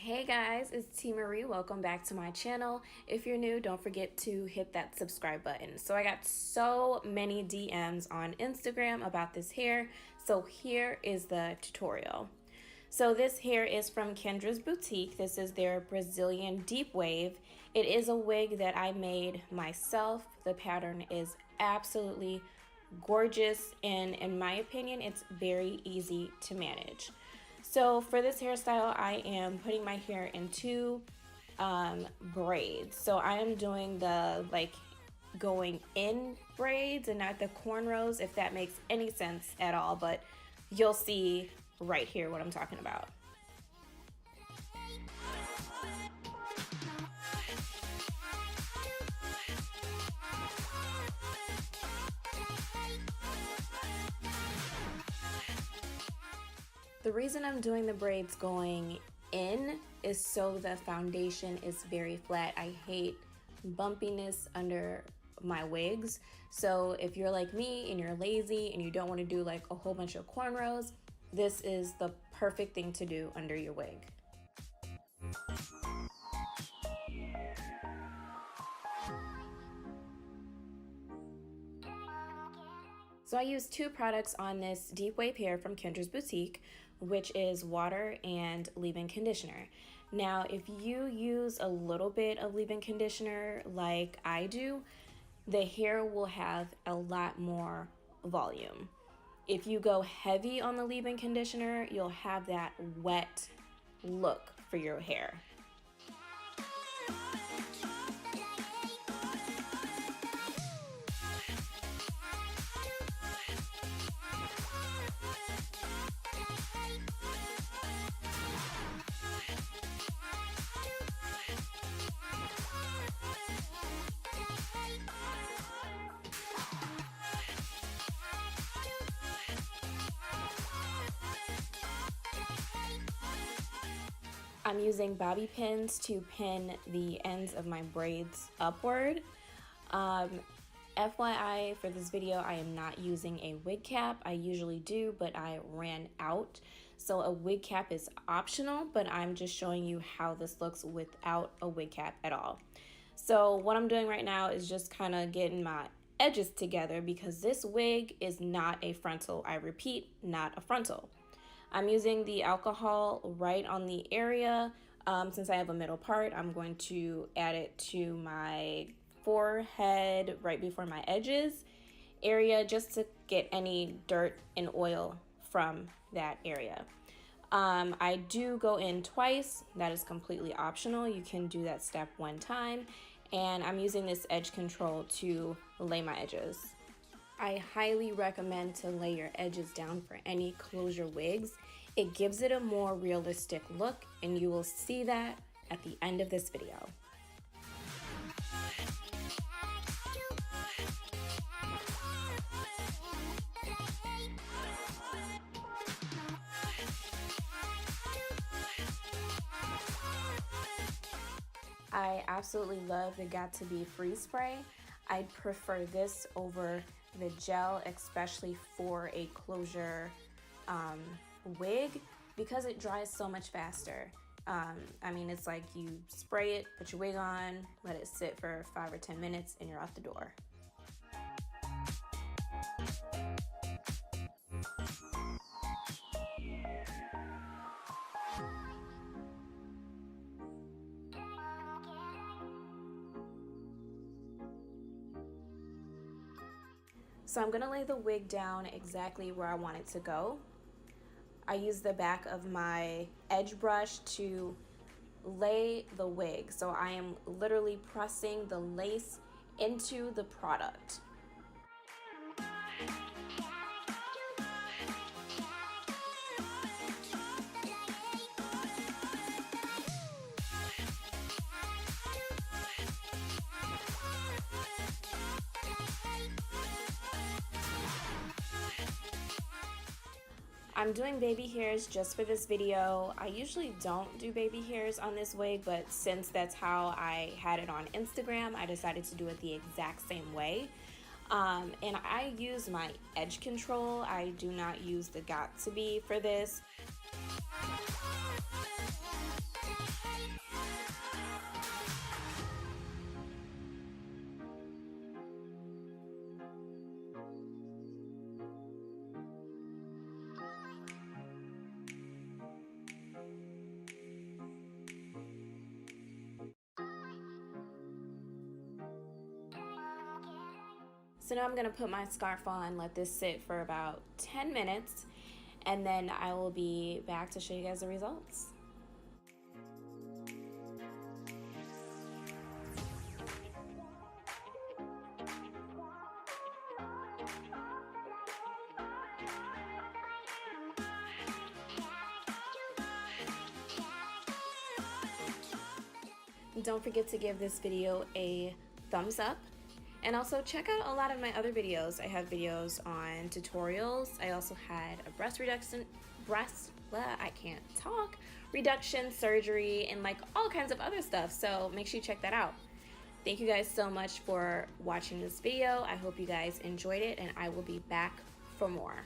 Hey guys, it's T Marie. Welcome back to my channel. If you're new, don't forget to hit that subscribe button. So I got so many DMs on Instagram about this hair. So here is the tutorial. So this hair is from KendrasBoutique. This is their Brazilian deep wave. It is a wig that I made myself. The pattern is absolutely gorgeous, and in my opinion, it's very easy to manage. So for this hairstyle, I am putting my hair in two braids. So I am doing the going in braids and not the cornrows, if that makes any sense at all, but you'll see right here what I'm talking about. The reason I'm doing the braids going in is so the foundation is very flat. I hate bumpiness under my wigs. So if you're like me and you're lazy and you don't want to do like a whole bunch of cornrows, this is the perfect thing to do under your wig. So I use two products on this deep wave hair from KendrasBoutique, which is water and leave-in conditioner. Now, if you use a little bit of leave-in conditioner like I do, the hair will have a lot more volume. If you go heavy on the leave-in conditioner, you'll have that wet look for your hair. I'm using bobby pins to pin the ends of my braids upward. FYI, for this video, I am not using a wig cap. I usually do, but I ran out. So a wig cap is optional, but I'm just showing you how this looks without a wig cap at all. So what I'm doing right now is just kind of getting my edges together because this wig is not a frontal. I repeat, not a frontal. I'm using the alcohol right on the area. Since I have a middle part, I'm going to add it to my forehead right before my edges area just to get any dirt and oil from that area. I do go in twice. That is completely optional. You can do that step one time. And I'm using this edge control to lay my edges. I highly recommend to lay your edges down for any closure wigs. It gives it a more realistic look, and you will see that at the end of this video. I absolutely love the Got2Be Freeze Spray. I'd prefer this over the gel, especially for a closure wig, because it dries so much faster. I mean, it's like you spray it, put your wig on, let it sit for 5 or 10 minutes, and you're out the door. So I'm gonna lay the wig down exactly where I want it to go. I use the back of my edge brush to lay the wig. So I am literally pressing the lace into the product. I'm doing baby hairs just for this video. I usually don't do baby hairs on this wig, but since that's how I had it on Instagram, I decided to do it the exact same way. And I use my edge control. I do not use the Got2Be for this. So now I'm going to put my scarf on, let this sit for about 10 minutes, and then I will be back to show you guys the results. Don't forget to give this video a thumbs up, and also check out a lot of my other videos. I have videos on tutorials. I also had a reduction surgery, and like all kinds of other stuff, so make sure you check that out. Thank you guys so much for watching this video. I hope you guys enjoyed it, and I will be back for more.